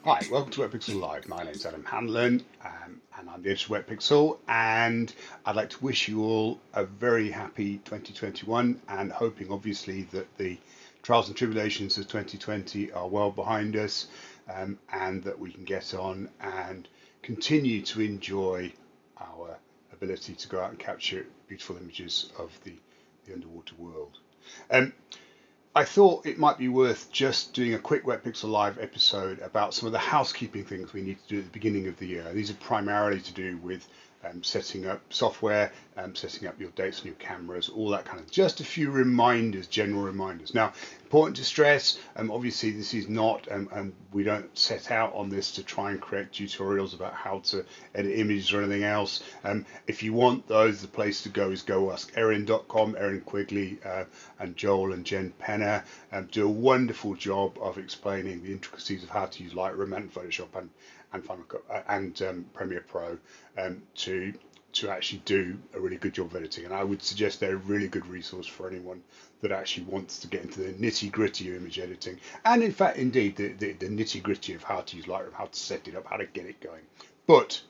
Hi, welcome to Wetpixel Live. My name's Adam Hanlon, and I'm the editor of Wetpixel, and I'd like to wish you all a very happy 2021, and hoping obviously that the trials and tribulations of 2020 are well behind us, and that we can get on and continue to enjoy our ability to go out and capture beautiful images of the underwater world. I thought it might be worth just doing a quick Wetpixel Live episode about some of the housekeeping things we need to do at the beginning of the year. These are primarily to do with setting up software, setting up your dates on your cameras, all that kind of, just a few reminders, general reminders. Now, important to stress, obviously this is not, we don't set out on this to try and create tutorials about how to edit images or anything else. If you want those, the place to go is goask.erin.com. Erin Quigley and Joel and Jen Penner do a wonderful job of explaining the intricacies of how to use Lightroom and Photoshop and Final Cut and Premiere Pro to actually do a really good job of editing. And I would suggest they're a really good resource for anyone that actually wants to get into the nitty gritty of image editing, and in fact, indeed, the nitty gritty of how to use Lightroom, how to set it up, how to get it going. But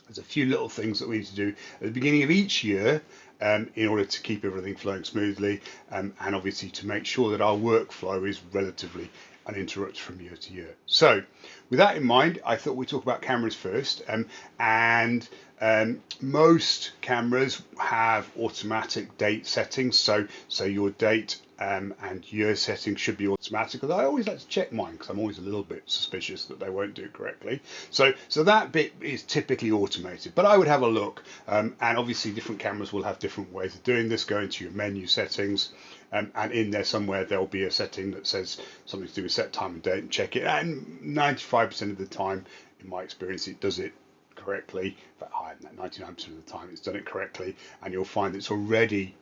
there's a few little things that we need to do at the beginning of each year in order to keep everything flowing smoothly, and obviously to make sure that our workflow is relatively uninterrupted from year to year. So with that in mind, I thought we'd talk about cameras first, and most cameras have automatic date settings, so your date and year settings should be automatic. Although I always like to check mine because I'm always a little bit suspicious that they won't do it correctly. So that bit is typically automated, but I would have a look, and obviously different cameras will have different ways of doing this. Go into your menu settings, and in there somewhere there'll be a setting that says something to do with set time and date, and check it. And 95% of the time, in my experience, it does it correctly. In fact, higher than that, 99% of the time it's done it correctly, and you'll find it's already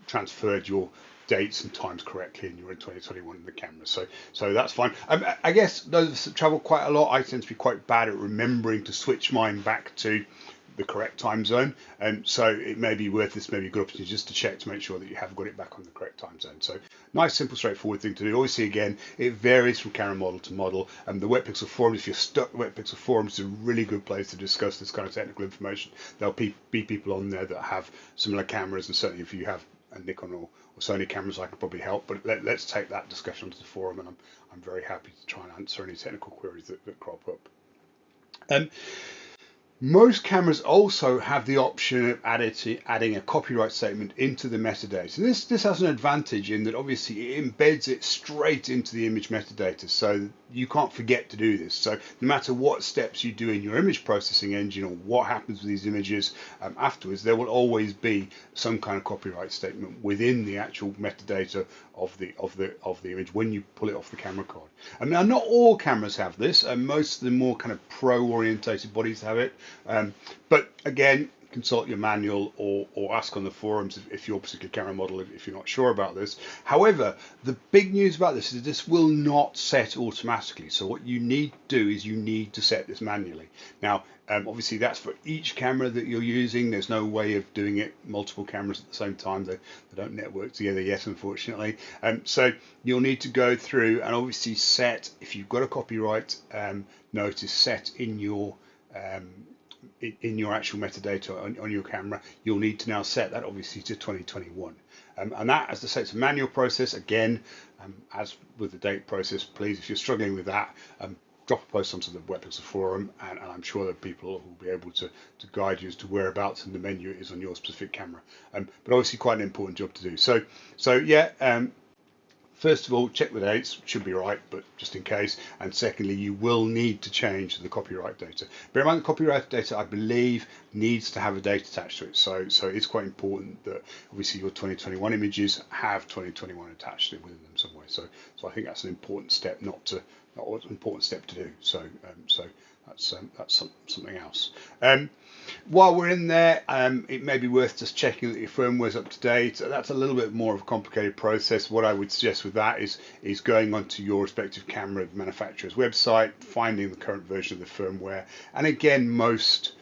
transferred your dates and times correctly, and you're in 2021 in the camera, so that's fine. I guess those of us that travel quite a lot, I tend to be quite bad at remembering to switch mine back to the correct time zone, and so it may be worth this, maybe a good opportunity just to check to make sure that you have got it back on the correct time zone. So nice, simple, straightforward thing to do. Obviously, again, it varies from camera model to model, and the Wetpixel forums, if you're stuck, Wetpixel forums is a really good place to discuss this kind of technical information. There'll be people on there that have similar cameras, and certainly if you have a Nikon or Sony cameras, I can probably help. But let's take that discussion onto the forum, and I'm very happy to try and answer any technical queries that crop up. Most cameras also have the option of adding a copyright statement into the metadata. And this has an advantage in that obviously it embeds it straight into the image metadata, so you can't forget to do this. So no matter what steps you do in your image processing engine or what happens with these images afterwards, there will always be some kind of copyright statement within the actual metadata of the image when you pull it off the camera card. And now, not all cameras have this, and most of the more kind of pro-orientated bodies have it. But again, consult your manual or ask on the forums if your particular camera model, if you're not sure about this. However, the big news about this is this will not set automatically. So what you need to do is you need to set this manually. Now, obviously that's for each camera that you're using. There's no way of doing it multiple cameras at the same time. They don't network together yet, unfortunately. So you'll need to go through and obviously set, if you've got a copyright notice set in your actual metadata on your camera, you'll need to now set that obviously to 2021. And that, as I say, it's a manual process. Again, as with the date process, please, if you're struggling with that, drop a post onto the Wetpixel forum, and I'm sure that people will be able to guide you as to whereabouts in the menu it is on your specific camera. But obviously quite an important job to do. So yeah, first of all, check the dates, should be right, but just in case. And secondly, you will need to change the copyright data. Bear in mind, the copyright data, I believe, needs to have a date attached to it. So it's quite important that obviously your 2021 images have 2021 attached within them somewhere. So I think that's an important step, not an important step to do. So that's something else. While we're in there, it may be worth just checking that your firmware is up to date. That's a little bit more of a complicated process. What I would suggest with that is going onto your respective camera manufacturer's website, finding the current version of the firmware. And again, most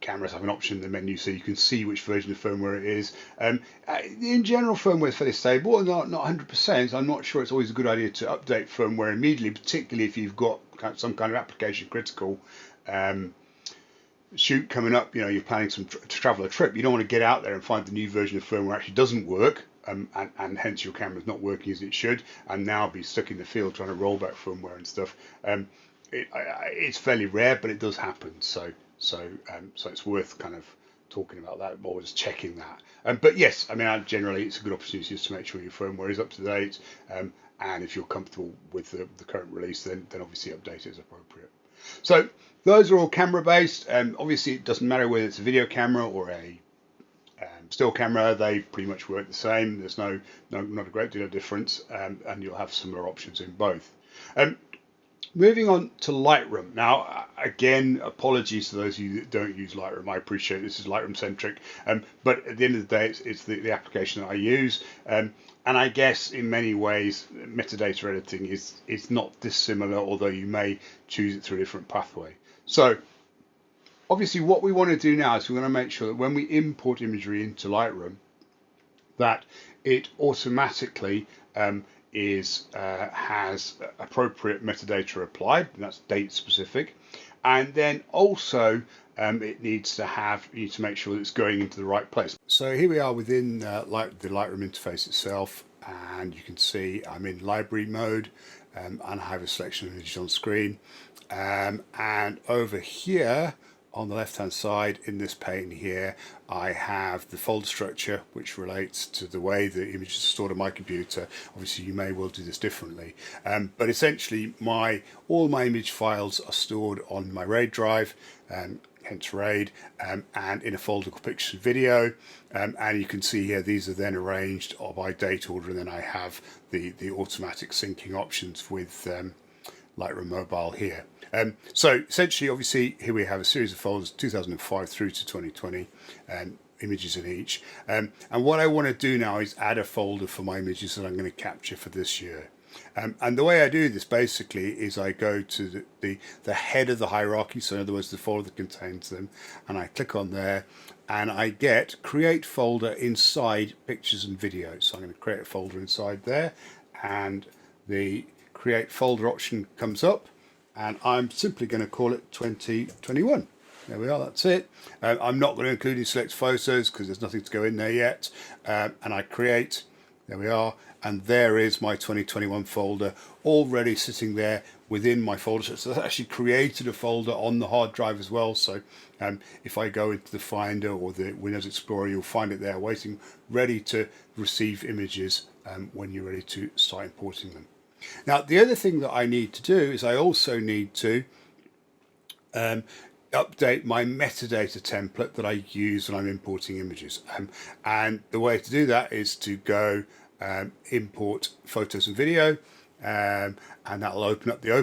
cameras have an option in the menu so you can see which version of firmware it is. In general, firmware is fairly stable, not 100%. I'm not sure it's always a good idea to update firmware immediately, particularly if you've got some kind of application critical shoot coming up. You know, you're planning to travel a trip. You don't want to get out there and find the new version of firmware actually doesn't work, and hence your camera's not working as it should, and now be stuck in the field trying to roll back firmware and stuff. It's fairly rare, but it does happen. So it's worth kind of talking about that, always checking that. But yes, I mean, generally it's a good opportunity just to make sure your firmware is up to date, and if you're comfortable with the current release, then obviously update it as appropriate. So those are all camera based. Obviously, it doesn't matter whether it's a video camera or a still camera; they pretty much work the same. There's not a great deal of difference, and you'll have similar options in both. Moving on to Lightroom. Now, again, apologies to those of you that don't use Lightroom. I appreciate this is Lightroom centric, but at the end of the day, it's the application that I use. And I guess in many ways, metadata editing is not dissimilar, although you may choose it through a different pathway. So obviously what we want to do now is we want to make sure that when we import imagery into Lightroom, that it automatically has appropriate metadata applied, and that's date specific, and then also it needs to make sure that it's going into the right place. So here we are within the Lightroom interface itself, and you can see I'm in library mode, and I have a selection of images on screen, and over here on the left hand side in this pane here, I have the folder structure, which relates to the way the images are stored on my computer. Obviously you may well do this differently, but essentially all my image files are stored on my RAID drive, hence RAID, and in a folder called Pictures and Video, and you can see here these are then arranged by date order, and then I have the automatic syncing options with Lightroom Mobile here. So essentially, obviously, here we have a series of folders, 2005 through to 2020, images in each. And what I want to do now is add a folder for my images that I'm going to capture for this year. And the way I do this basically is I go to the head of the hierarchy, so in other words, the folder that contains them, and I click on there, and I get create folder inside pictures and videos. So I'm going to create a folder inside there, and the create folder option comes up, and I'm simply going to call it 2021. There we are, that's it. I'm not going to include any select photos because there's nothing to go in there yet. And I create, there we are, and there is my 2021 folder already sitting there within my folder. So that's actually created a folder on the hard drive as well. So if I go into the Finder or the Windows Explorer, you'll find it there waiting, ready to receive images when you're ready to start importing them. Now, the other thing that I need to do is I also need to update my metadata template that I use when I'm importing images. And the way to do that is to go import photos and video, and that'll open up the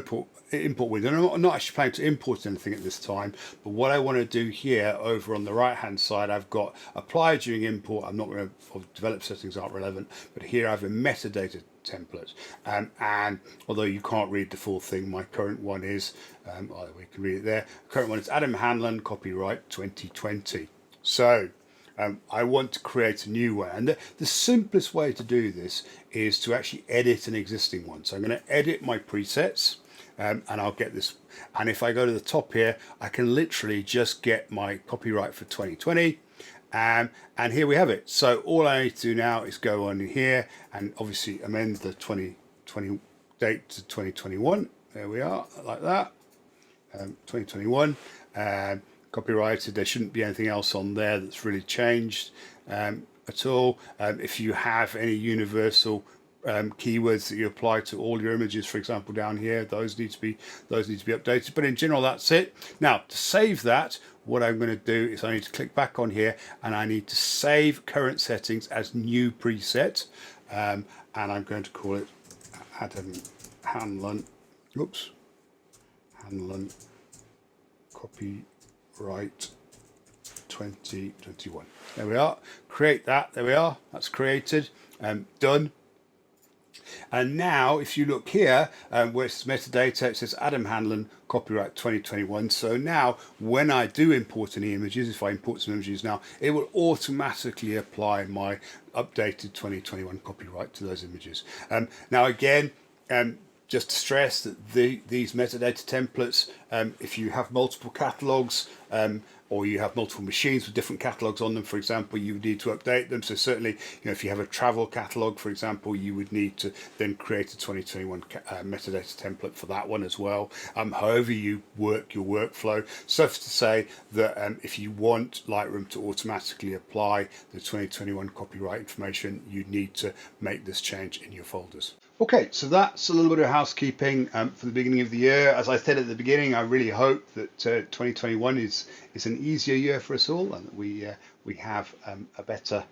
import window. I'm not actually planning to import anything at this time, but what I want to do here over on the right hand side, I've got apply during import. I'm not going to develop settings aren't relevant, but here I have a metadata template, and although you can't read the full thing, my current one is we can read it there. Current one is Adam Hanlon, copyright 2020. So I want to create a new one, and the simplest way to do this is to actually edit an existing one. So I'm going to edit my presets, and I'll get this, and if I go to the top here, I can literally just get my copyright for 2020, and here we have it. So all I need to do now is go on here and obviously amend the 2020 date to 2021. There we are, like that. 2021, copyrighted. There shouldn't be anything else on there that's really changed at all. If you have any universal keywords that you apply to all your images, for example, down here, those need to be updated. But in general, that's it. Now, to save that, what I'm going to do is I need to click back on here, and I need to save current settings as new preset, and I'm going to call it Adam Hanlon. Oops, Hanlon copyright 2021. There we are. Create that. There we are. That's created. Done. And now if you look here where it says metadata, it says Adam Hanlon, copyright 2021. So now when I do import any images, if I import some images now, it will automatically apply my updated 2021 copyright to those images. Now again, just to stress that these metadata templates, if you have multiple catalogs or you have multiple machines with different catalogs on them, for example, you would need to update them. So certainly, if you have a travel catalog, for example, you would need to then create a 2021 metadata template for that one as well. However you work your workflow. Suffice to say that if you want Lightroom to automatically apply the 2021 copyright information, you need to make this change in your folders. Okay, so that's a little bit of housekeeping for the beginning of the year. As I said at the beginning, I really hope that 2021 is an easier year for us all, and that we have a better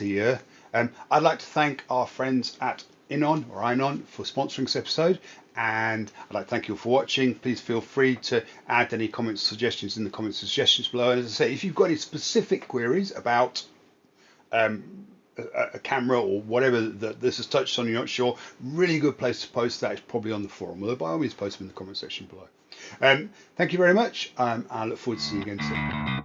year. I'd like to thank our friends at Inon for sponsoring this episode, and I'd like to thank you all for watching. Please feel free to add any comments, suggestions in the comments suggestions below. And as I say, if you've got any specific queries about a camera or whatever that this has touched on, you're not sure, really good place to post that is probably on the forum, although by all means post them in the comment section below. Thank you very much. I look forward to seeing you again soon.